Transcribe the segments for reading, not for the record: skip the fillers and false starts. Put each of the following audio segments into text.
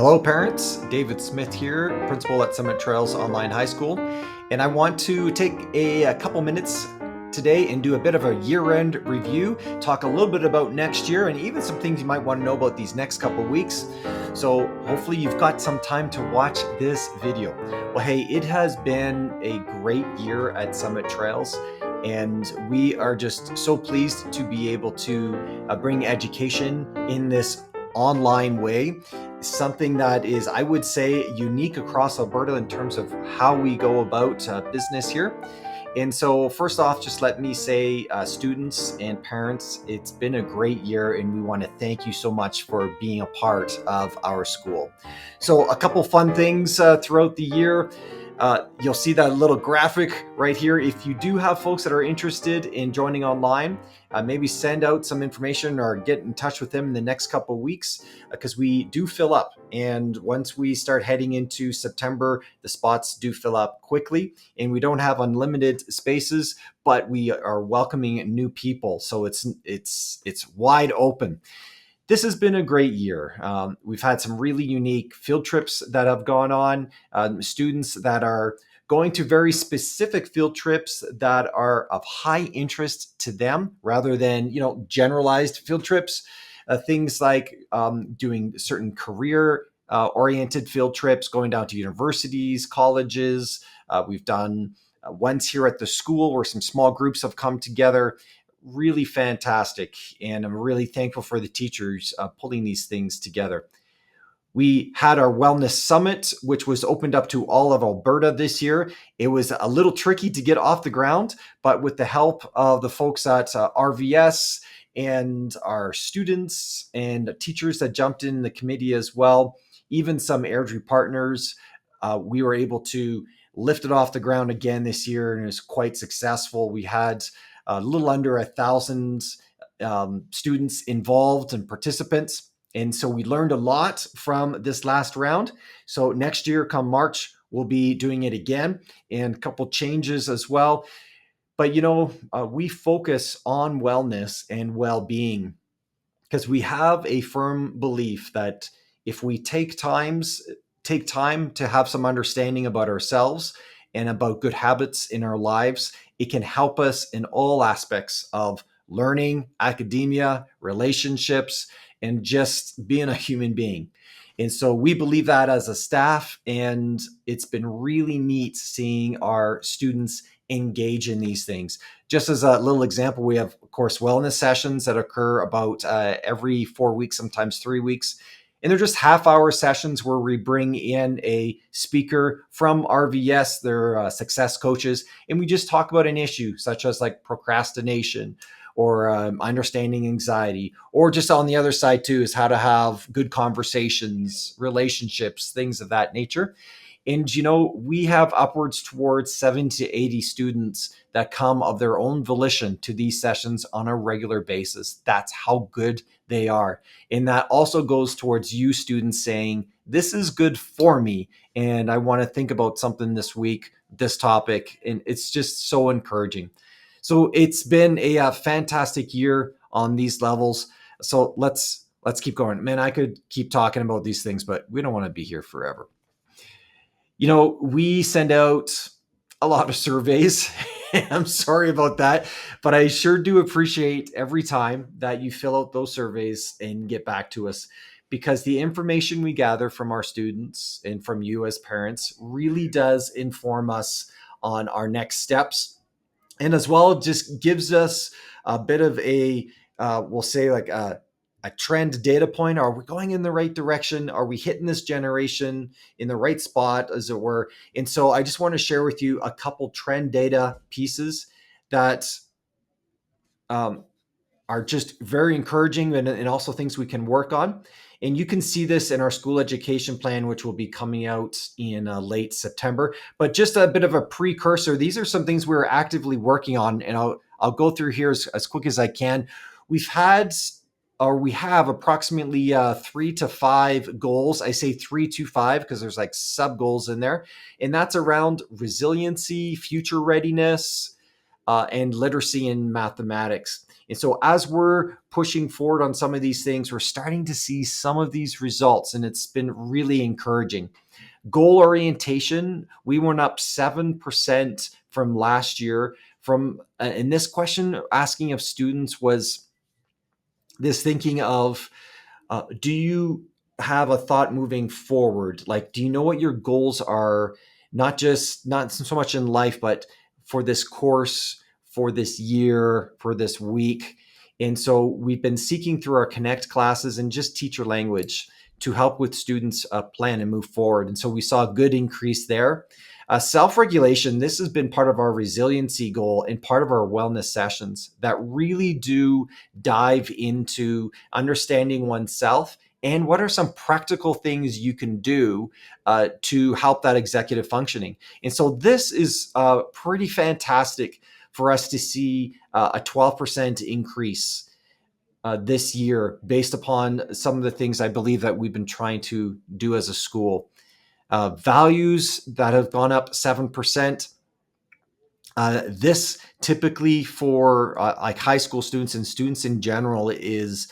Hello, parents. David Smith here, principal at Summit Trails Online High School. And I want to take a couple minutes today and do a bit of a year-end review, talk a little bit about next year, and even some things you might want to know about these next couple weeks. So hopefully you've got some time to watch this video. Well, hey, it has been a great year at Summit Trails, and we are just so pleased to be able to bring education in this online way, something that is, I would say, unique across Alberta in terms of how we go about business here. And so first off, just let me say, students and parents, it's been a great year, and we want to thank you so much for being a part of our school. So a couple fun things throughout the year. You'll see that little graphic right here. If you do have folks that are interested in joining online, maybe send out some information or get in touch with them in the next couple of weeks, because we do fill up. And once we start heading into September, the spots do fill up quickly, and we don't have unlimited spaces, but we are welcoming new people. So it's wide open. This has been a great year. We've had some really unique field trips that have gone on, students that are going to very specific field trips that are of high interest to them rather than, generalized field trips. Things like doing certain career oriented field trips, going down to universities, colleges. We've done ones here at the school where some small groups have come together. Really fantastic. And I'm really thankful for the teachers pulling these things together. We had our wellness summit, which was opened up to all of Alberta this year. It was a little tricky to get off the ground, but with the help of the folks at RVS and our students and teachers that jumped in the committee as well, even some Airdrie partners, we were able to lift it off the ground again this year, and it was quite successful. We had a little under 1,000 students involved and participants. And so we learned a lot from this last round. So next year, come March, we'll be doing it again, and a couple changes as well. But, we focus on wellness and well-being because we have a firm belief that if we take time to have some understanding about ourselves and about good habits in our lives, it can help us in all aspects of learning, academia, relationships, and just being a human being. And so we believe that as a staff, and it's been really neat seeing our students engage in these things. Just as a little example, we have, of course, wellness sessions that occur about every 4 weeks, sometimes 3 weeks. And they're just half-hour sessions where we bring in a speaker from RVS, their success coaches, and we just talk about an issue such as like procrastination or understanding anxiety, or just on the other side too is how to have good conversations, relationships, things of that nature. And, we have upwards towards 70 to 80 students that come of their own volition to these sessions on a regular basis. That's how good they are. And that also goes towards you students saying, this is good for me, and I want to think about something this week, this topic. And it's just so encouraging. So it's been a fantastic year on these levels. So let's keep going. Man, I could keep talking about these things, but we don't want to be here forever. We send out a lot of surveys. I'm sorry about that, but I sure do appreciate every time that you fill out those surveys and get back to us, because the information we gather from our students and from you as parents really does inform us on our next steps. And as well, just gives us a bit of we'll say like a trend data point. Are we going in the right direction? Are we hitting this generation in the right spot, as it were? And so I just want to share with you a couple trend data pieces that are just very encouraging, and also things we can work on. And you can see this in our school education plan, which will be coming out in late September. But just a bit of a precursor, these are some things we're actively working on, and I'll go through here as quick as I can. We have approximately 3 to 5 goals. I say 3 to 5 because there's like sub goals in there. And that's around resiliency, future readiness, and literacy in mathematics. And so, as we're pushing forward on some of these things, we're starting to see some of these results, and it's been really encouraging. Goal orientation, we went up 7% from last year. And this question asking of students was this thinking of, do you have a thought moving forward? Like, do you know what your goals are? Not so much in life, but for this course, for this year, for this week. And so we've been seeking through our Connect classes and just teacher language to help with students plan and move forward. And so we saw a good increase there. Self-regulation, this has been part of our resiliency goal and part of our wellness sessions that really do dive into understanding oneself and what are some practical things you can do to help that executive functioning. And so this is pretty fantastic for us to see a 12% increase this year based upon some of the things I believe that we've been trying to do as a school. Values that have gone up 7%. This typically for like high school students and students in general is,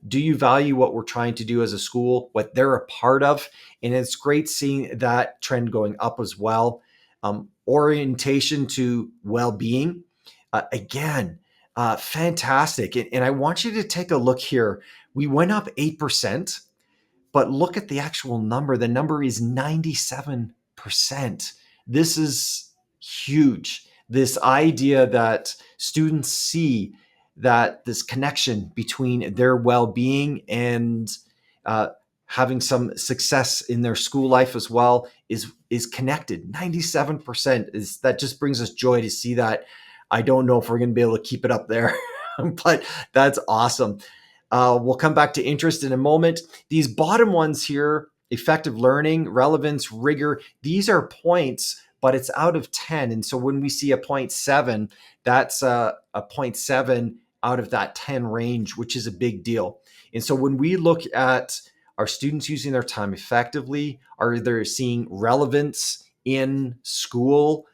do you value what we're trying to do as a school, what they're a part of? And it's great seeing that trend going up as well. Orientation to well-being, again, fantastic. And I want you to take a look here. We went up 8%. But look at the actual number. The number is 97%. This is huge. This idea that students see that this connection between their well-being and having some success in their school life as well is connected. 97% is, that just brings us joy to see that. I don't know if we're going to be able to keep it up there, but that's awesome. We'll come back to interest in a moment. These bottom ones here, effective learning, relevance, rigor, these are points, but it's out of 10. And so when we see a 0.7, that's a 0.7 out of that 10 range, which is a big deal. And so when we look at are students using their time effectively, are they seeing relevance in school?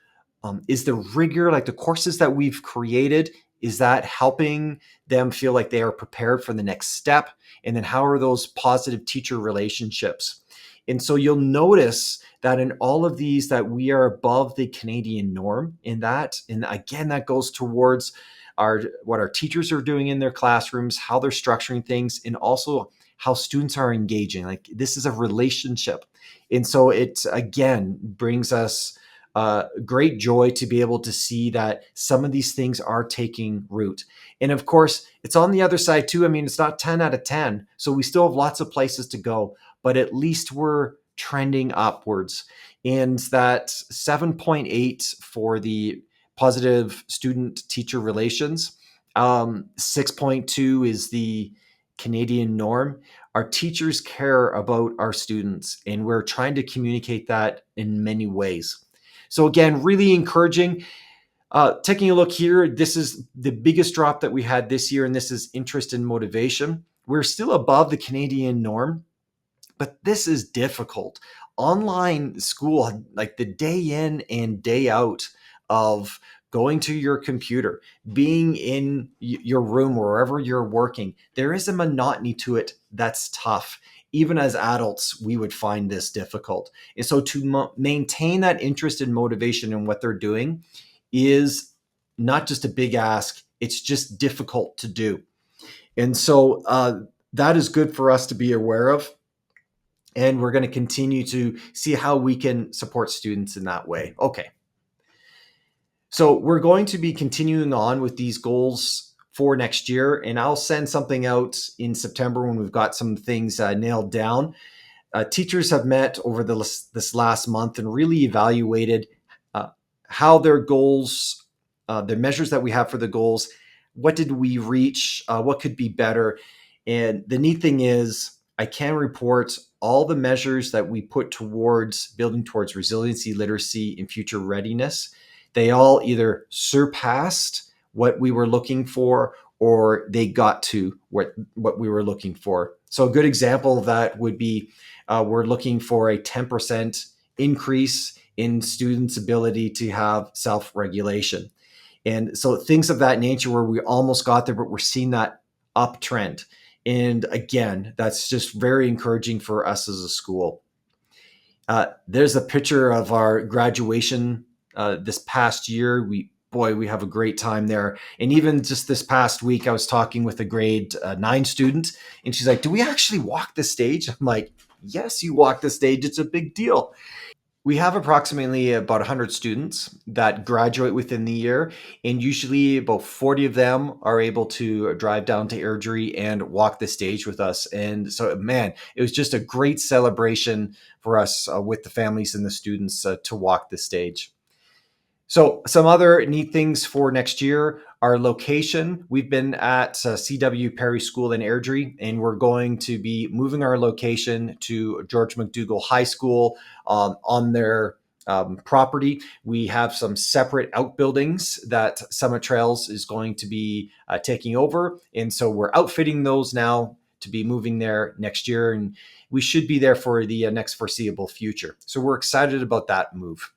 Is the rigor, like the courses that we've created, is that helping them feel like they are prepared for the next step? And then how are those positive teacher relationships? And so you'll notice that in all of these that we are above the Canadian norm in that. And again, that goes towards what our teachers are doing in their classrooms, how they're structuring things, and also how students are engaging. Like, this is a relationship. And so it, again, brings us great joy to be able to see that some of these things are taking root. And of course, it's on the other side too. I mean, it's not 10 out of 10. So we still have lots of places to go, but at least we're trending upwards. And that 7.8 for the positive student teacher relations, 6.2 is the Canadian norm. Our teachers care about our students, and we're trying to communicate that in many ways. So again, really encouraging. Taking a look here, this is the biggest drop that we had this year, and this is interest and motivation. We're still above the Canadian norm, but this is difficult. Online school, like the day in and day out of going to your computer, being in your room, wherever you're working, there is a monotony to it that's tough. Even as adults, we would find this difficult. And so to maintain that interest and motivation in what they're doing is not just a big ask, it's just difficult to do. And so that is good for us to be aware of. And we're going to continue to see how we can support students in that way. Okay. So we're going to be continuing on with these goals for next year, and I'll send something out in September when we've got some things nailed down. Teachers have met over this last month and really evaluated how their goals, the measures that we have for the goals, what did we reach, what could be better. And the neat thing is I can report all the measures that we put towards building towards resiliency, literacy, and future readiness. They all either surpassed what we were looking for, or they got to what we were looking for. So a good example of that would be we're looking for a 10% increase in students' ability to have self-regulation. And so things of that nature where we almost got there, but we're seeing that uptrend. And again, that's just very encouraging for us as a school. There's a picture of our graduation this past year. We have a great time there. And even just this past week, I was talking with a grade 9 student, and she's like, "Do we actually walk the stage?" I'm like, "Yes, you walk the stage. It's a big deal." We have approximately about 100 students that graduate within the year, and usually about 40 of them are able to drive down to Airdrie and walk the stage with us. And so, man, it was just a great celebration for us with the families and the students to walk the stage. So, some other neat things for next year, our location. We've been at CW Perry School in Airdrie, and we're going to be moving our location to George McDougall High School on their property. We have some separate outbuildings that Summit Trails is going to be taking over. And so we're outfitting those now to be moving there next year. And we should be there for the next foreseeable future. So we're excited about that move.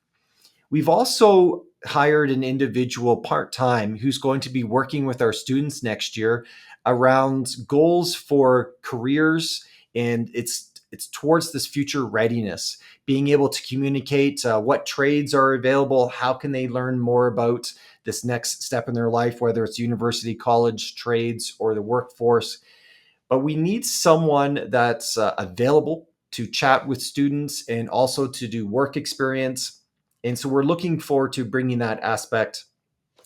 We've also hired an individual part-time who's going to be working with our students next year around goals for careers, and it's towards this future readiness, being able to communicate what trades are available, how can they learn more about this next step in their life, whether it's university, college, trades, or the workforce. But we need someone that's available to chat with students and also to do work experience. And so we're looking forward to bringing that aspect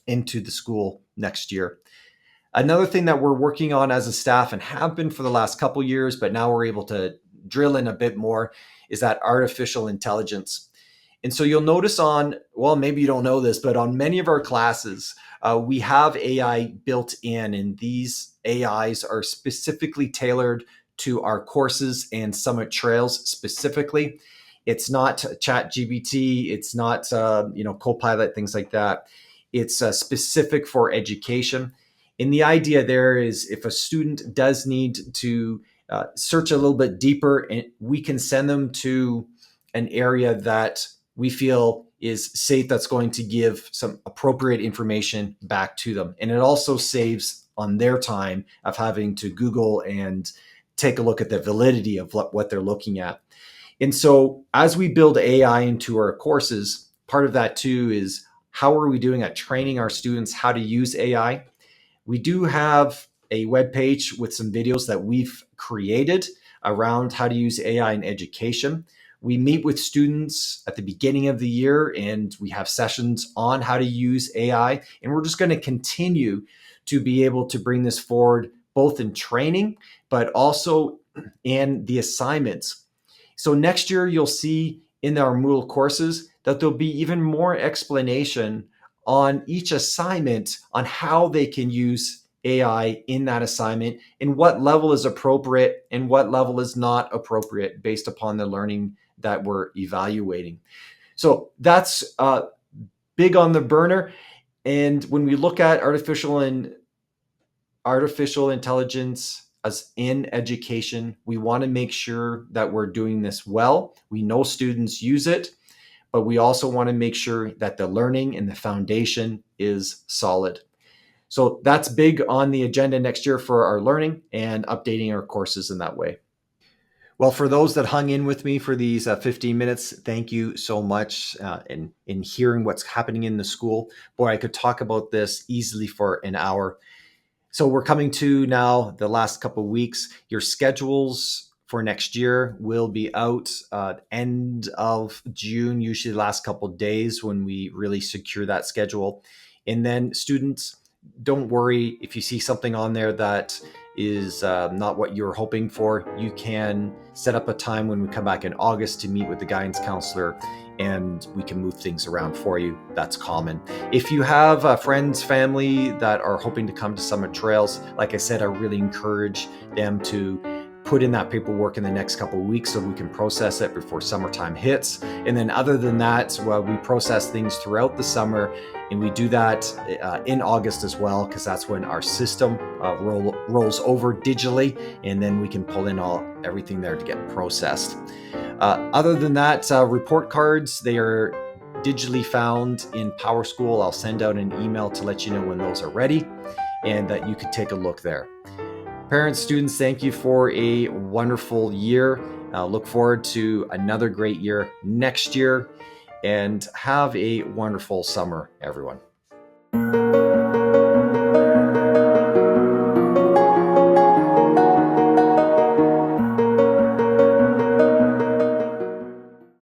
into the school next year. Another thing that we're working on as a staff and have been for the last couple years, but now we're able to drill in a bit more, is that artificial intelligence. And so you'll notice well, maybe you don't know this, but on many of our classes, we have AI built in, and these AIs are specifically tailored to our courses and Summit Trails specifically. It's not ChatGPT, it's not Copilot, things like that. It's specific for education. And the idea there is if a student does need to search a little bit deeper, and we can send them to an area that we feel is safe, that's going to give some appropriate information back to them. And it also saves on their time of having to Google and take a look at the validity of what they're looking at. And so as we build AI into our courses, part of that too is how are we doing at training our students how to use AI? We do have a web page with some videos that we've created around how to use AI in education. We meet with students at the beginning of the year and we have sessions on how to use AI. And we're just going to continue to be able to bring this forward both in training, but also in the assignments. So next year, you'll see in our Moodle courses that there'll be even more explanation on each assignment on how they can use AI in that assignment and what level is appropriate and what level is not appropriate based upon the learning that we're evaluating. So that's big on the burner. And when we look at artificial intelligence as in education, we want to make sure that we're doing this well. We know students use it, but we also want to make sure that the learning and the foundation is solid. So that's big on the agenda next year for our learning and updating our courses in that way. Well, for those that hung in with me for these 15 minutes, thank you so much in hearing what's happening in the school. Boy, I could talk about this easily for an hour. So we're coming to now the last couple of weeks. Your schedules for next year will be out end of June, usually the last couple of days when we really secure that schedule. And then students, don't worry if you see something on there that is not what you're hoping for. You can set up a time when we come back in August to meet with the guidance counselor and we can move things around for you. That's common. If you have friends, family that are hoping to come to Summit Trails, like I said, I really encourage them to put in that paperwork in the next couple of weeks so we can process it before summertime hits. And then other than that, well, we process things throughout the summer, and we do that in August as well, because that's when our system rolls over digitally, and then we can pull in everything there to get processed. Other than that, report cards, they are digitally found in PowerSchool. I'll send out an email to let you know when those are ready and that you could take a look there. Parents, students, thank you for a wonderful year. Look forward to another great year next year, and have a wonderful summer, everyone.